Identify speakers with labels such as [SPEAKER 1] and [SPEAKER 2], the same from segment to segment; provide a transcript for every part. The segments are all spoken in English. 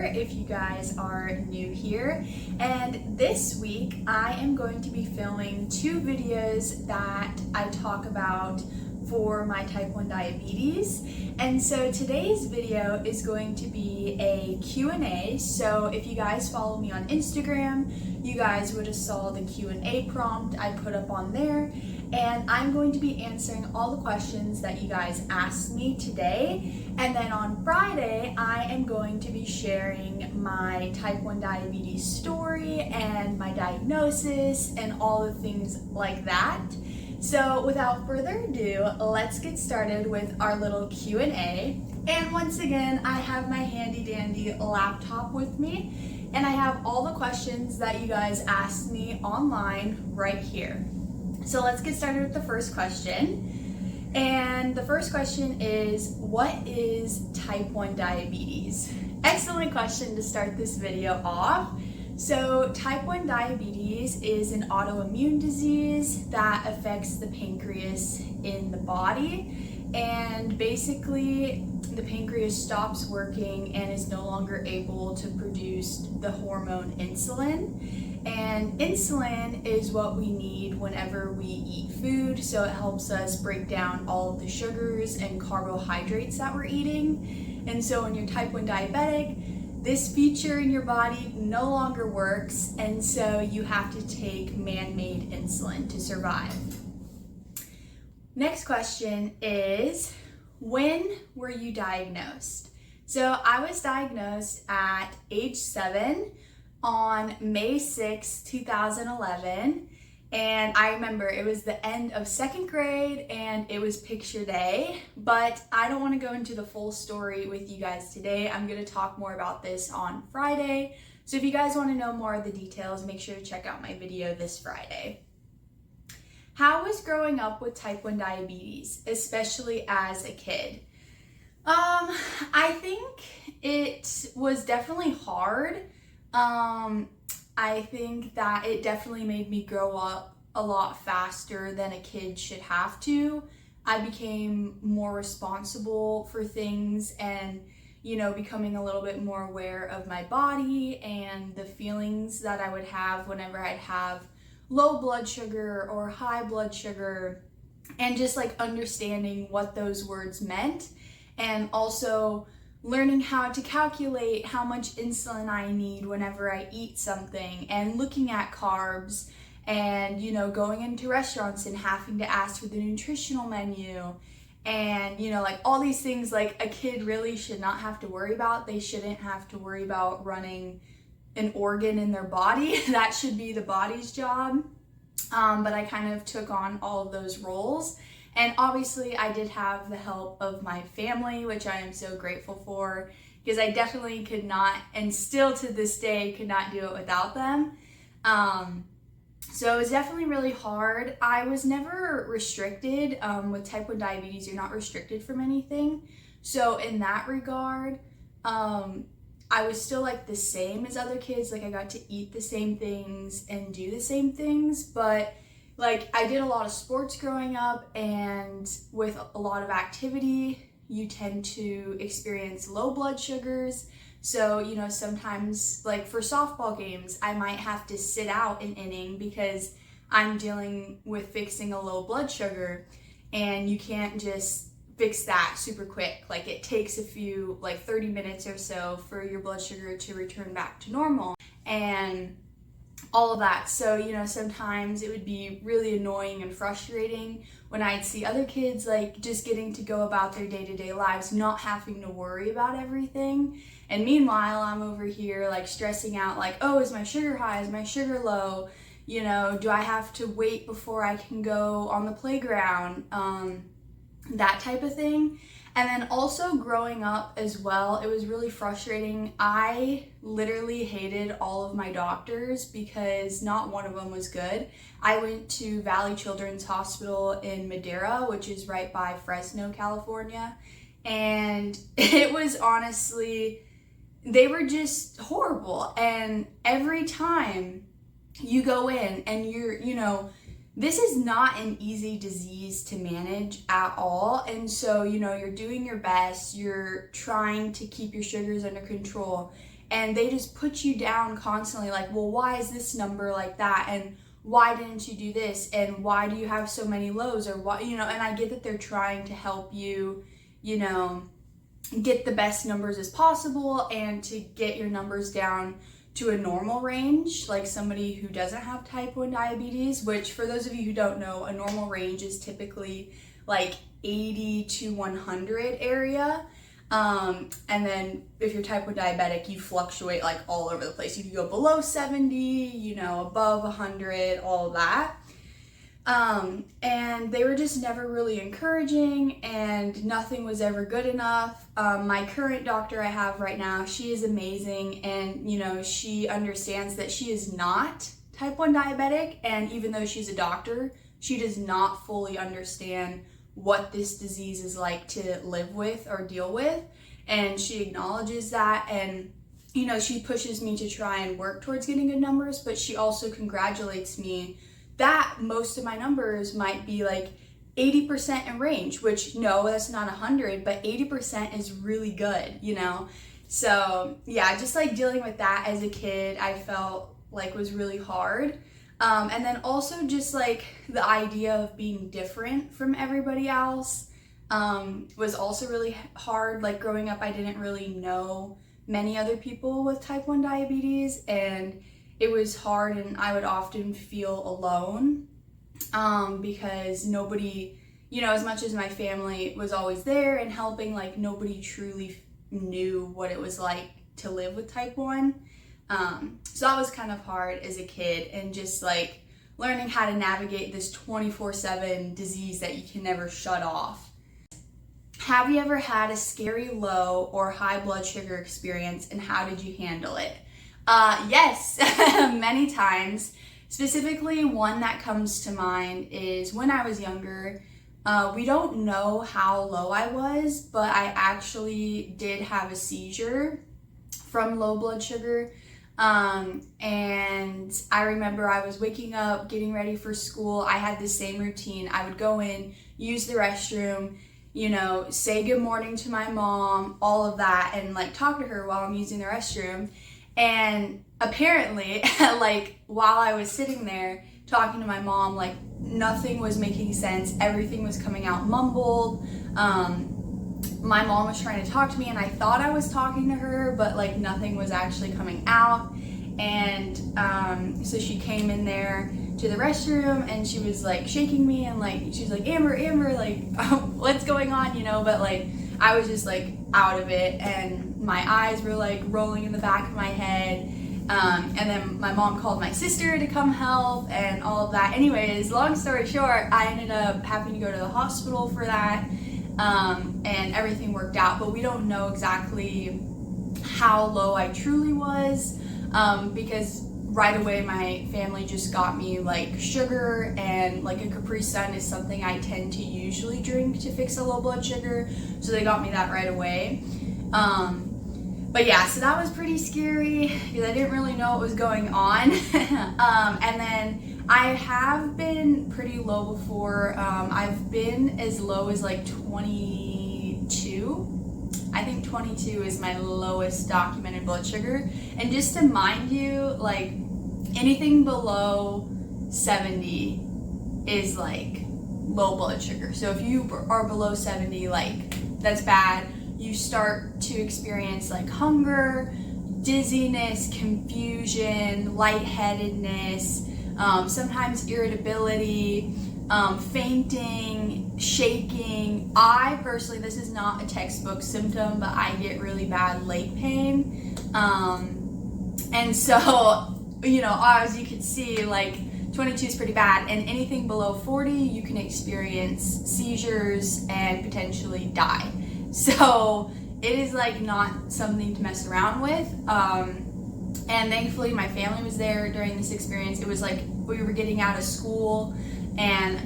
[SPEAKER 1] reminder if you guys are new here. And this week I am going to be filming 2 videos that I talk about for my type 1 diabetes. And so today's video is going to be a Q&A. So if you guys follow me on Instagram, you guys would have saw the Q&A prompt I put up on there. And I'm going to be answering all the questions that you guys asked me today. And then on Friday, I am going to be sharing my type 1 diabetes story and my diagnosis and all the things like that. So without further ado, let's get started with our little Q&A. And once again, I have my handy dandy laptop with me, and I have all the questions that you guys asked me online right here. So let's get started with the first question. And the first question is, what is type 1 diabetes? Excellent question to start this video off. So type 1 diabetes is an autoimmune disease that affects the pancreas in the body, and basically the pancreas stops working and is no longer able to produce the hormone insulin. And insulin is what we need whenever we eat food, so it helps us break down all of the sugars and carbohydrates that we're eating. And so when you're type 1 diabetic, this feature in your body no longer works, and so you have to take man-made insulin to survive. Next question is, when were you diagnosed? So I was diagnosed at age 7 on May 6, 2011. And I remember it was the end of 2nd grade and it was picture day, but I don't want to go into the full story with you guys today. I'm going to talk more about this on Friday. So if you guys want to know more of the details, make sure to check out my video this Friday. How was growing up with type 1 diabetes, especially as a kid? I think it was definitely hard. I think that it definitely made me grow up a lot faster than a kid should have to. I became more responsible for things and, becoming a little bit more aware of my body and the feelings that I would have whenever I'd have low blood sugar or high blood sugar, and just like understanding what those words meant, and also learning how to calculate how much insulin I need whenever I eat something, and looking at carbs, and going into restaurants and having to ask for the nutritional menu, and like all these things like a kid really should not have to worry about. They shouldn't have to worry about running an organ in their body. That should be the body's job. But I kind of took on all of those roles. And obviously I did have the help of my family, which I am so grateful for, because I definitely could not, and still to this day, could not do it without them. So it was definitely really hard. I was never restricted. With type 1 diabetes, you're not restricted from anything. So in that regard, I was still like the same as other kids. Like I got to eat the same things and do the same things, but like I did a lot of sports growing up, and with a lot of activity, you tend to experience low blood sugars. So, sometimes like for softball games, I might have to sit out an inning because I'm dealing with fixing a low blood sugar, and you can't just fix that super quick. Like it takes a few, like 30 minutes or so for your blood sugar to return back to normal and all of that. So, sometimes it would be really annoying and frustrating when I'd see other kids like just getting to go about their day-to-day lives, not having to worry about everything. And meanwhile, I'm over here like stressing out like, oh, is my sugar high? Is my sugar low? Do I have to wait before I can go on the playground? That type of thing. And then also growing up as well, it was really frustrating. I literally hated all of my doctors because not one of them was good. I went to Valley Children's Hospital in Madera, which is right by Fresno, California. And it was honestly, they were just horrible. And every time you go in and this is not an easy disease to manage at all. And so, you're doing your best, you're trying to keep your sugars under control, and they just put you down constantly, like, well, why is this number like that, and why didn't you do this, and why do you have so many lows, or why, and I get that they're trying to help you, get the best numbers as possible and to get your numbers down to a normal range, like somebody who doesn't have type 1 diabetes, which for those of you who don't know, a normal range is typically like 80 to 100 area. And then if you're type 1 diabetic, you fluctuate like all over the place. You can go below 70, above 100, all of that. And they were just never really encouraging, and nothing was ever good enough. My current doctor I have right now, she is amazing, and she understands that she is not type 1 diabetic, and even though she's a doctor, she does not fully understand what this disease is like to live with or deal with, and she acknowledges that, and she pushes me to try and work towards getting good numbers, but she also congratulates me that most of my numbers might be like 80% in range, which no, that's not 100, but 80% is really good, So yeah, just like dealing with that as a kid, I felt like was really hard. And then also just like the idea of being different from everybody else was also really hard. Like growing up, I didn't really know many other people with type 1 diabetes, and it was hard, and I would often feel alone because nobody, as much as my family was always there and helping, like nobody truly knew what it was like to live with type 1. So that was kind of hard as a kid, and just like learning how to navigate this 24/7 disease that you can never shut off. Have you ever had a scary low or high blood sugar experience, and how did you handle it? Yes, many times. Specifically, one that comes to mind is when I was younger. We don't know how low I was, but I actually did have a seizure from low blood sugar. And I remember I was waking up, getting ready for school. I had the same routine. I would go in, use the restroom, say good morning to my mom, all of that, and like talk to her while I'm using the restroom. And apparently, like while I was sitting there talking to my mom, like nothing was making sense. Everything was coming out mumbled. My mom was trying to talk to me, and I thought I was talking to her, but like nothing was actually coming out. And so she came in there to the restroom, and she was like shaking me, and like she was like, Amber, like what's going on, but like I was just like out of it, and my eyes were like rolling in the back of my head. And then my mom called my sister to come help and all of that. Anyways, long story short, I ended up having to go to the hospital for that, and everything worked out, but we don't know exactly how low I truly was, because right away my family just got me like sugar, and like a Capri Sun is something I tend to usually drink to fix a low blood sugar, so they got me that right away. But yeah, so that was pretty scary because I didn't really know what was going on. And then I have been pretty low before. I've been as low as like 22. I think 22 is my lowest documented blood sugar. And just to mind you, like anything below 70 is like low blood sugar. So if you are below 70, like that's bad. You start to experience like hunger, dizziness, confusion, lightheadedness, sometimes irritability, fainting, shaking. I personally, this is not a textbook symptom, but I get really bad leg pain. And so, as you can see, like 22 is pretty bad, and anything below 40, you can experience seizures and potentially die. So it is like not something to mess around with. And thankfully my family was there during this experience. It was like we were getting out of school, and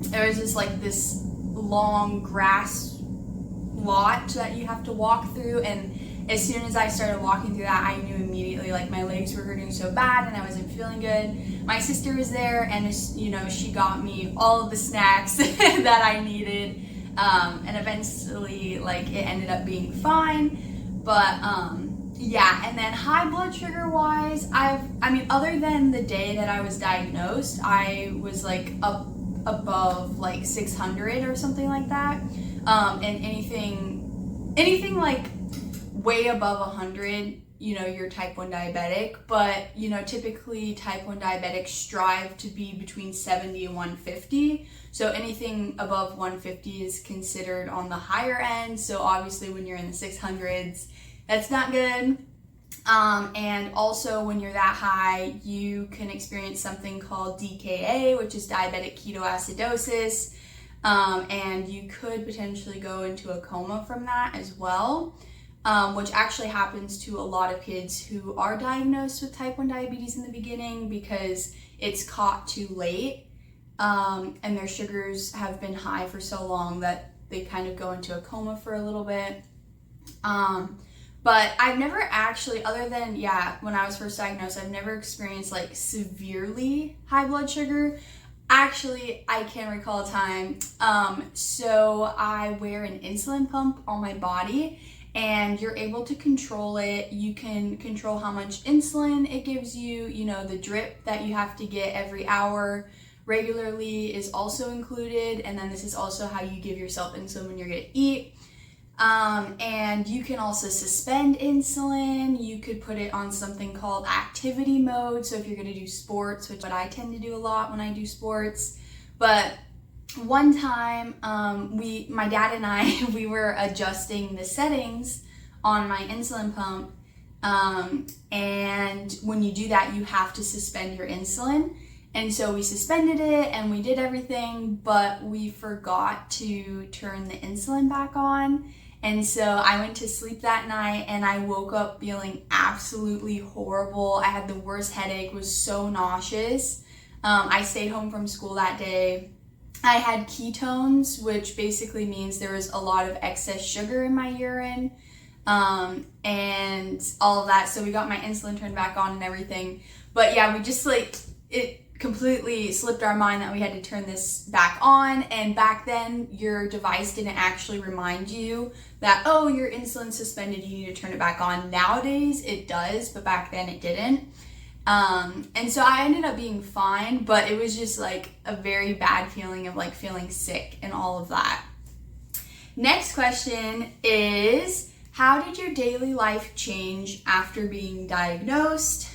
[SPEAKER 1] there was just like this long grass lot that you have to walk through, and as soon as I started walking through that, I knew immediately like my legs were hurting so bad and I wasn't feeling good. My sister was there, and she got me all of the snacks that I needed. And eventually like it ended up being fine, But yeah, and then high blood sugar wise, other than the day that I was diagnosed, I was like up above like 600 or something like that. And anything like way above 100, you're type 1 diabetic. But, typically type 1 diabetics strive to be between 70 and 150. So anything above 150 is considered on the higher end. So obviously when you're in the 600s, that's not good. And also when you're that high, you can experience something called DKA, which is diabetic ketoacidosis. And you could potentially go into a coma from that as well, which actually happens to a lot of kids who are diagnosed with type 1 diabetes in the beginning because it's caught too late, and their sugars have been high for so long that they kind of go into a coma for a little bit. But I've never actually, other than, when I was first diagnosed, I've never experienced like severely high blood sugar. Actually, I can recall a time. So I wear an insulin pump on my body, and you're able to control it. You can control how much insulin it gives you. The drip that you have to get every hour regularly is also included. And then this is also how you give yourself insulin when you're gonna eat. And you can also suspend insulin. You could put it on something called activity mode. So if you're going to do sports, which is what I tend to do a lot when I do sports. But one time, my dad and I, we were adjusting the settings on my insulin pump. And when you do that, you have to suspend your insulin. And so we suspended it and we did everything, but we forgot to turn the insulin back on. And so I went to sleep that night and I woke up feeling absolutely horrible. I had the worst headache, was so nauseous. I stayed home from school that day. I had ketones, which basically means there was a lot of excess sugar in my urine, and all of that. So we got my insulin turned back on and everything. But yeah, we just it completely slipped our mind that we had to turn this back on. And back then your device didn't actually remind you that, oh, your insulin's suspended, you need to turn it back on. Nowadays it does, but back then it didn't. And so I ended up being fine, but it was just like a very bad feeling of like feeling sick and all of that. Next question is, how did your daily life change after being diagnosed?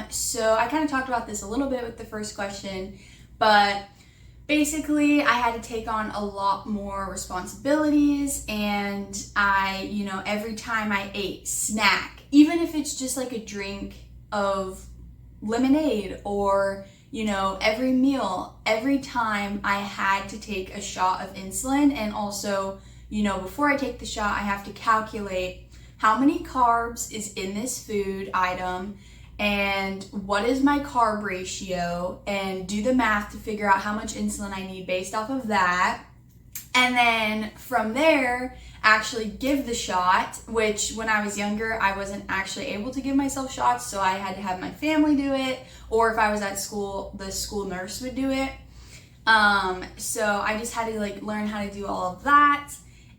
[SPEAKER 1] So I kind of talked about this a little bit with the first question, but basically I had to take on a lot more responsibilities, and every time I ate snack, even if it's just like a drink of lemonade or, every meal, every time I had to take a shot of insulin. And also, before I take the shot, I have to calculate how many carbs is in this food item and what is my carb ratio, and do the math to figure out how much insulin I need based off of that. And then from there, actually give the shot, which when I was younger, I wasn't actually able to give myself shots, so I had to have my family do it, or if I was at school, the school nurse would do it. So I just had to learn how to do all of that.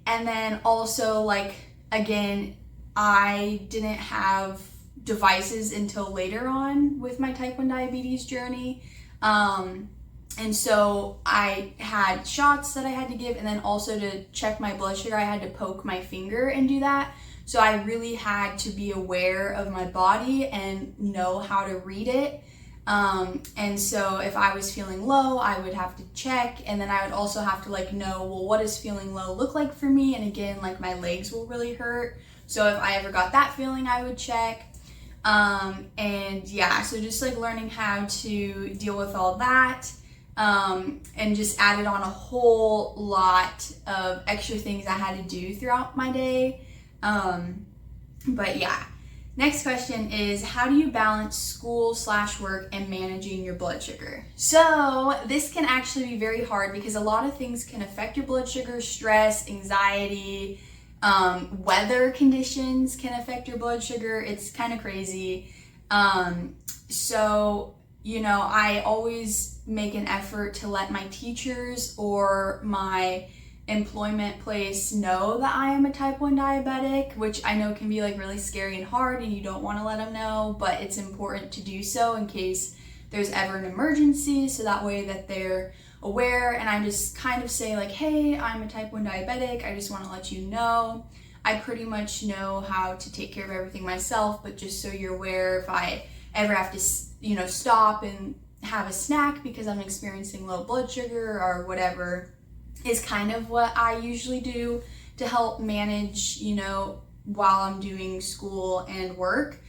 [SPEAKER 1] And then also again, I didn't have devices until later on with my type 1 diabetes journey. And so I had shots that I had to give, and then also to check my blood sugar, I had to poke my finger and do that. So I really had to be aware of my body and know how to read it. And so if I was feeling low, I would have to check, and then I would also have to know, well, what does feeling low look like for me? And again, my legs will really hurt. So if I ever got that feeling, I would check. And yeah, so just learning how to deal with all that. And just added on a whole lot of extra things I had to do throughout my day. But yeah, next question is, how do you balance school/work and managing your blood sugar? So this can actually be very hard because a lot of things can affect your blood sugar. Stress, anxiety, weather conditions can affect your blood sugar. It's kind of crazy. So I always make an effort to let my teachers or my employment place know that I am a type 1 diabetic, which I know can be like really scary and hard and you don't want to let them know, but it's important to do so in case there's ever an emergency, so that way that they're aware. And I just kind of say like, hey, I'm a type 1 diabetic, I just want to let you know. I pretty much know how to take care of everything myself, but just so you're aware, if I ever have to, stop and have a snack because I'm experiencing low blood sugar or whatever, is kind of what I usually do to help manage, while I'm doing school and work.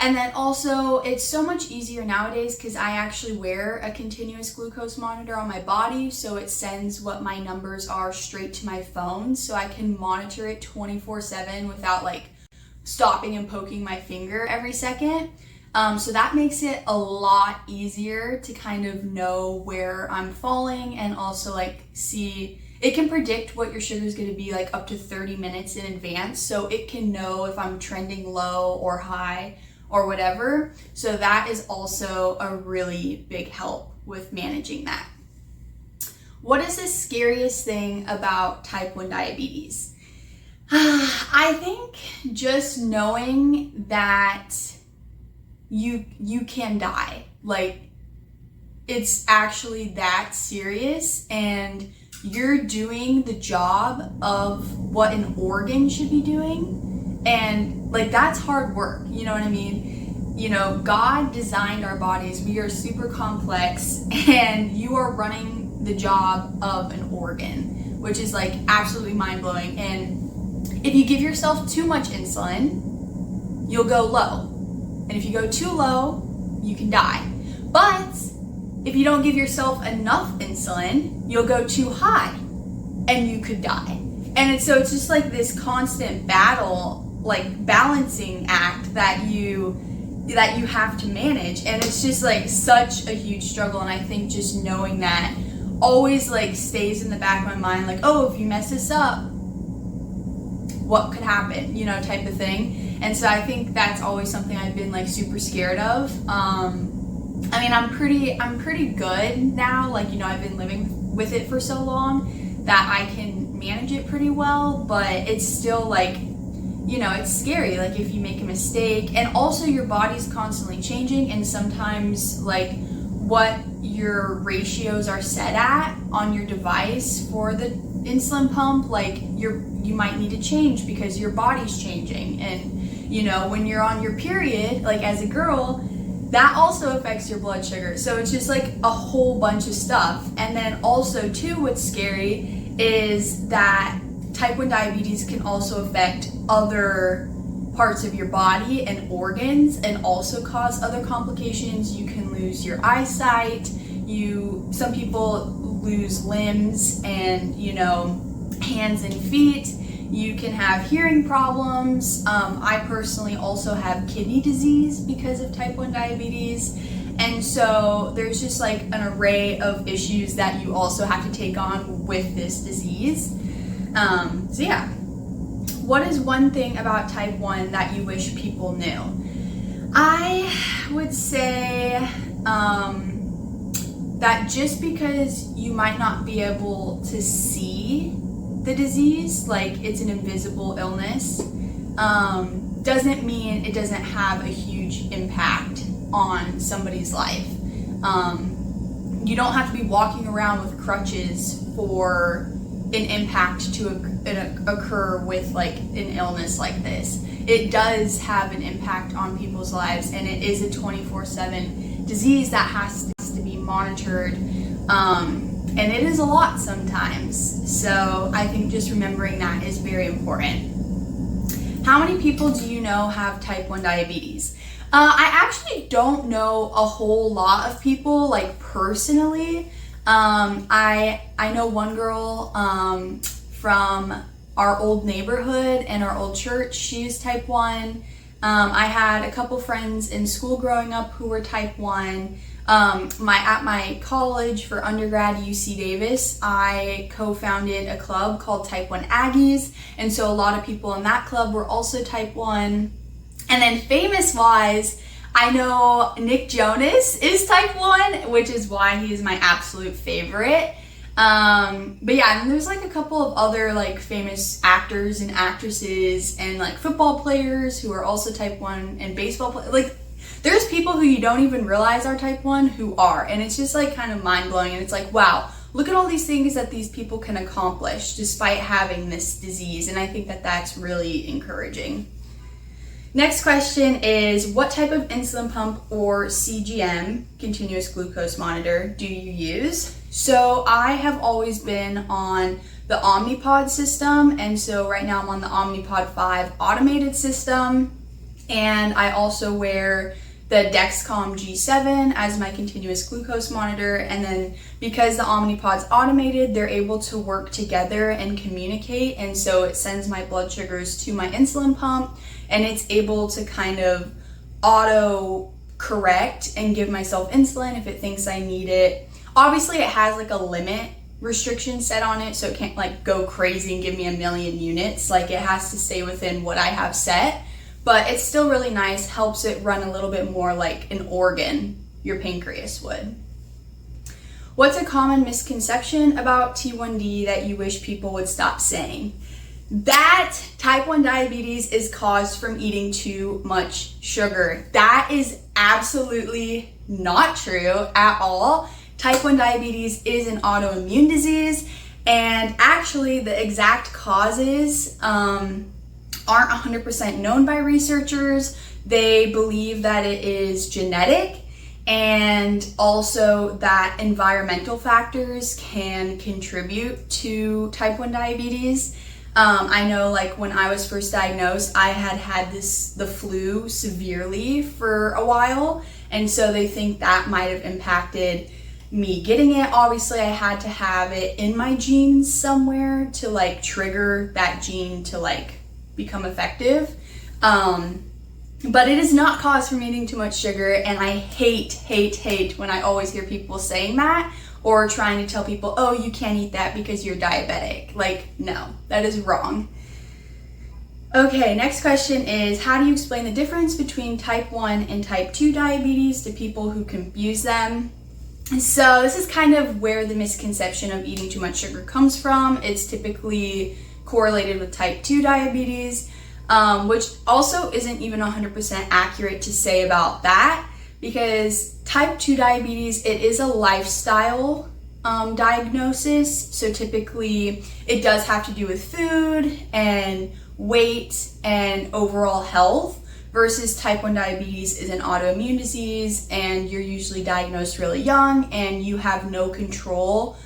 [SPEAKER 1] And then also, it's so much easier nowadays because I actually wear a continuous glucose monitor on my body, so it sends what my numbers are straight to my phone, so I can monitor it 24/7 without like stopping and poking my finger every second. So that makes it a lot easier to kind of know where I'm falling, and also like see, it can predict what your sugar is going to be like up to 30 minutes in advance, so it can know if I'm trending low or high or whatever. So that is also a really big help with managing that. What is the scariest thing about type 1 diabetes? I think just knowing that you can die. Like, it's actually that serious, and you're doing the job of what an organ should be doing, and like that's hard work, you know what I mean? God designed our bodies, we are super complex, and you are running the job of an organ, which is like absolutely mind-blowing. And if you give yourself too much insulin, you'll go low. And if you go too low, you can die. But if you don't give yourself enough insulin, you'll go too high and you could die. And it's just like this constant battle, like balancing act that you have to manage. And it's just like such a huge struggle. And I think just knowing that always like stays in the back of my mind, like, oh, if you mess this up, what could happen, type of thing. And so I think that's always something I've been like super scared of. I'm pretty good now. Like, I've been living with it for so long that I can manage it pretty well, but it's still like, it's scary. Like if you make a mistake, and also your body's constantly changing, and sometimes like what your ratios are set at on your device for the insulin pump, like you might need to change because your body's changing. And when you're on your period, like as a girl, that also affects your blood sugar. So it's just like a whole bunch of stuff. And then also too, what's scary is that type 1 diabetes can also affect other parts of your body and organs, and also cause other complications. You can lose your eyesight. Some people lose limbs and, hands and feet. You can have hearing problems. I personally also have kidney disease because of type 1 diabetes. And so there's just like an array of issues that you also have to take on with this disease. What is one thing about type 1 that you wish people knew? I would say that just because you might not be able to see the disease, like it's an invisible illness, doesn't mean it doesn't have a huge impact on somebody's life. You don't have to be walking around with crutches for an impact to occur with like an illness like this. It does have an impact on people's lives, and it is a 24/7 disease that has to be monitored. And it is a lot sometimes. So I think just remembering that is very important. How many people do you know have type 1 diabetes? I actually don't know a whole lot of people, like personally. I know one girl from our old neighborhood and our old church. She's type 1. I had a couple friends in school growing up who were type 1. At my college for undergrad, UC Davis, I co-founded a club called Type 1 Aggies, and so a lot of people in that club were also type 1. And then famous-wise, I know Nick Jonas is type 1, which is why he's my absolute favorite. But yeah, and there's like a couple of other like famous actors and actresses and like football players who are also type 1, and baseball players. Like, there's people who you don't even realize are type 1 who are, and it's just like kind of mind-blowing. And it's like, wow, look at all these things that these people can accomplish despite having this disease. And I think that that's really encouraging. Next question is, what type of insulin pump or CGM, continuous glucose monitor, do you use? So I have always been on the Omnipod system, and so right now I'm on the Omnipod 5 automated system, and I also wear the Dexcom G7 as my continuous glucose monitor. And then because the Omnipod's automated, they're able to work together and communicate, and so it sends my blood sugars to my insulin pump, and it's able to kind of auto correct and give myself insulin if it thinks I need it. Obviously it has like a limit restriction set on it, so it can't like go crazy and give me 1,000,000 units. Like, it has to stay within what I have set, but it's still really nice, helps it run a little bit more like an organ, your pancreas would. What's a common misconception about T1D that you wish people would stop saying? That type 1 diabetes is caused from eating too much sugar. That is absolutely not true at all. Type 1 diabetes is an autoimmune disease, and actually the exact causes aren't 100% known by researchers. They believe that it is genetic, and also that environmental factors can contribute to type 1 diabetes. I know, like, when I was first diagnosed, I had the flu severely for a while, and so they think that might have impacted me getting it. Obviously, I had to have it in my genes somewhere to like trigger that gene to like become effective. But it is not caused from eating too much sugar, and I hate when I always hear people saying that, or trying to tell people, oh, you can't eat that because you're diabetic. Like, no, that is wrong. Okay, next question is, how do you explain the difference between type 1 and type 2 diabetes to people who confuse them? So this is kind of where the misconception of eating too much sugar comes from. It's typically correlated with type 2 diabetes, which also isn't even 100% accurate to say about that, because type 2 diabetes, it is a lifestyle diagnosis. So typically it does have to do with food and weight and overall health, versus type 1 diabetes is an autoimmune disease, and you're usually diagnosed really young and you have no control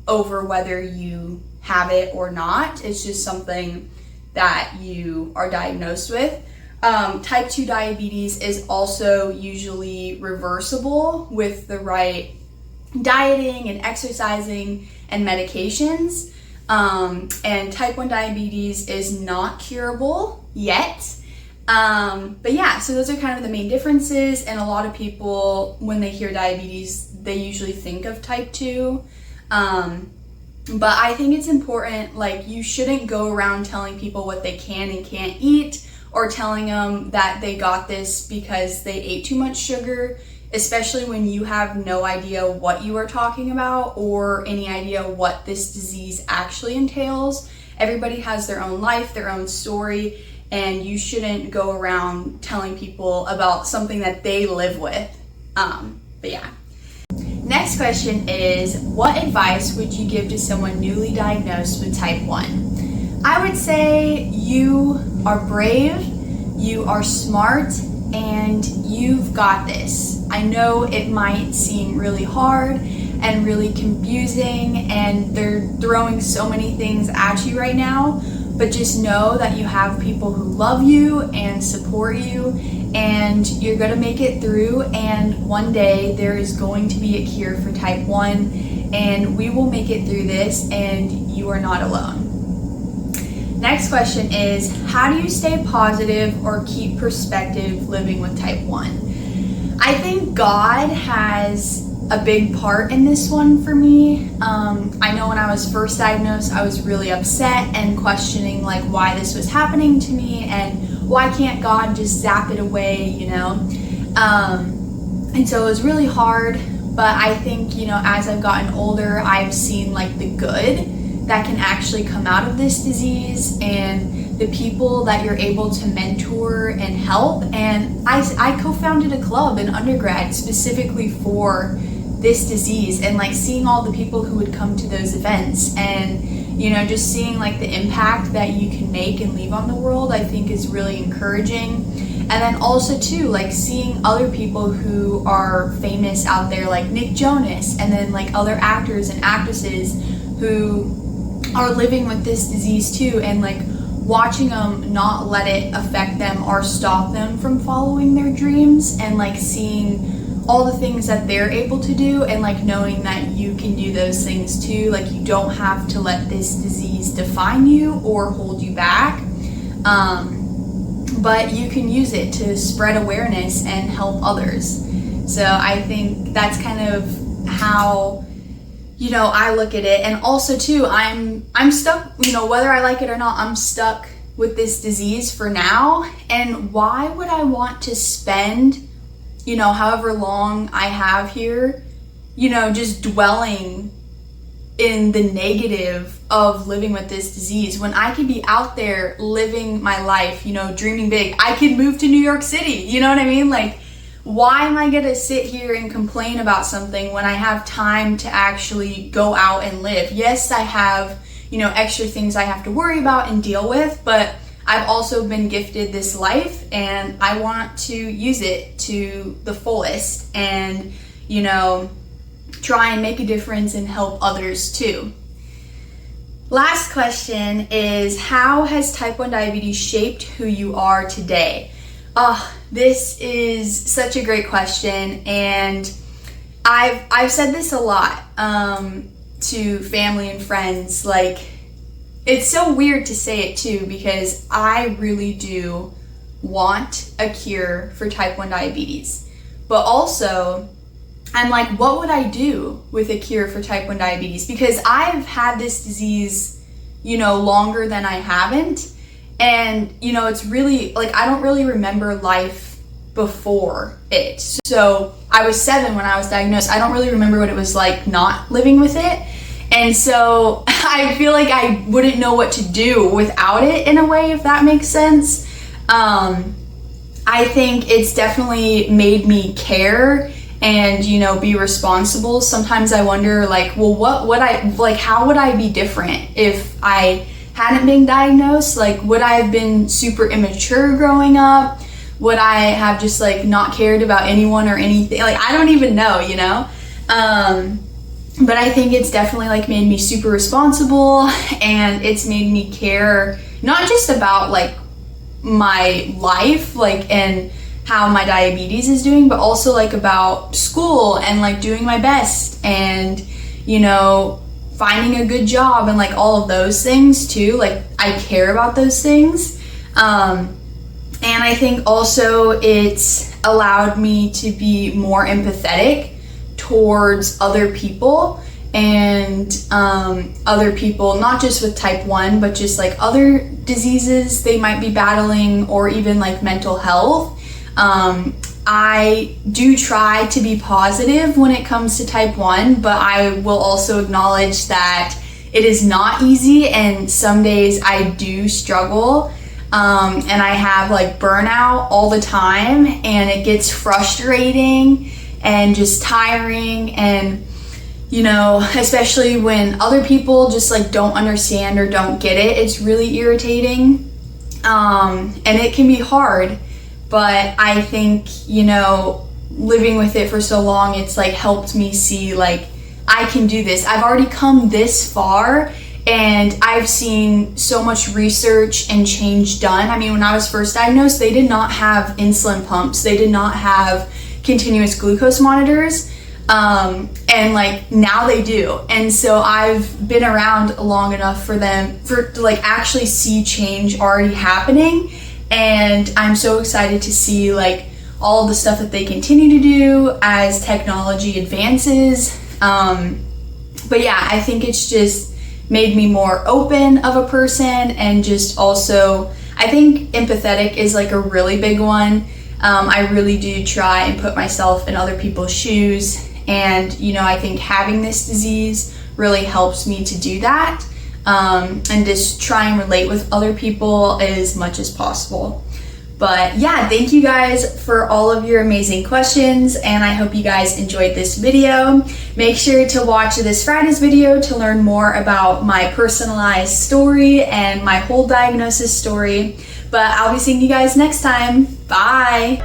[SPEAKER 1] over whether you have it or not. It's just something that you are diagnosed with. Type 2 diabetes is also usually reversible with the right dieting and exercising and medications. And type 1 diabetes is not curable yet. But yeah, so those are kind of the main differences, and a lot of people, when they hear diabetes, they usually think of type 2. But I think it's important, like, you shouldn't go around telling people what they can and can't eat, or telling them that they got this because they ate too much sugar, especially when you have no idea what you are talking about or any idea what this disease actually entails. Everybody has their own life, their own story, and you shouldn't go around telling people about something that they live with. But yeah. Next question is, what advice would you give to someone newly diagnosed with type 1? I would say you are brave, you are smart, and you've got this. I know it might seem really hard and really confusing, and they're throwing so many things at you right now, but just know that you have people who love you and support you, and you're gonna make it through, and one day there is going to be a cure for type 1, and we will make it through this, and you are not alone. Next question is, how do you stay positive or keep perspective living with type 1? I think God has a big part in this one for me. I know when I was first diagnosed, I was really upset and questioning like why this was happening to me, and why can't God just zap it away, you know? And so it was really hard But I think, as I've gotten older, I've seen like the good that can actually come out of this disease and the people that you're able to mentor and help. And I co-founded a club in undergrad specifically for this disease, and like seeing all the people who would come to those events and just seeing like the impact that you can make and leave on the world, I think is really encouraging. And then also too, like seeing other people who are famous out there, like Nick Jonas, and then like other actors and actresses who are living with this disease too, and like watching them not let it affect them or stop them from following their dreams, and like seeing all the things that they're able to do, and like knowing that you can do those things too. Like you don't have to let this disease define you or hold you back, but you can use it to spread awareness and help others. So I think that's kind of how I look at it. And also too, I'm stuck, whether I like it or not, I'm stuck with this disease for now. And why would I want to spend however long I have here, just dwelling in the negative of living with this disease, when I could be out there living my life, dreaming big. I could move to New York City, you know what I mean? Like, why am I gonna sit here and complain about something when I have time to actually go out and live? Yes, I have, extra things I have to worry about and deal with, but I've also been gifted this life, and I want to use it to the fullest and, try and make a difference and help others too. Last question is, how has type 1 diabetes shaped who you are today? This is such a great question, and I've said this a lot to family and friends. Like, it's so weird to say it too, because I really do want a cure for type 1 diabetes. But also, I'm like, what would I do with a cure for type 1 diabetes? Because I've had this disease, longer than I haven't. And, it's really, like, I don't really remember life before it. So I was 7 when I was diagnosed. I don't really remember what it was like not living with it. And so I feel like I wouldn't know what to do without it, in a way, if that makes sense. I think it's definitely made me care and, be responsible. Sometimes I wonder, like, well, how would I be different if I hadn't been diagnosed? Like, would I have been super immature growing up? Would I have just like not cared about anyone or anything? Like, I don't even know, but I think it's definitely like made me super responsible, and it's made me care not just about like my life, like, and how my diabetes is doing, but also like about school and like doing my best and, finding a good job and like all of those things too. Like, I care about those things. And I think also it's allowed me to be more empathetic towards other people, and other people, not just with type 1, but just like other diseases they might be battling, or even like mental health. I do try to be positive when it comes to type 1, but I will also acknowledge that it is not easy, and some days I do struggle. And I have like burnout all the time, and it gets frustrating and just tiring, and especially when other people just like don't understand or don't get it, it's really irritating, and it can be hard. But I think living with it for so long, it's like helped me see like I can do this. I've already come this far, and I've seen so much research and change done. I mean, when I was first diagnosed, they did not have insulin pumps. They did not have continuous glucose monitors. And like now they do. And so I've been around long enough for to like actually see change already happening. And I'm so excited to see like all the stuff that they continue to do as technology advances. But yeah, I think it's just made me more open of a person, and just also, I think empathetic is like a really big one. I really do try and put myself in other people's shoes, And, you know, I think having this disease really helps me to do that, and just try and relate with other people as much as possible. But yeah, thank you guys for all of your amazing questions, and I hope you guys enjoyed this video. Make sure to watch this Friday's video to learn more about my personalized story and my whole diagnosis story. But I'll be seeing you guys next time. Bye!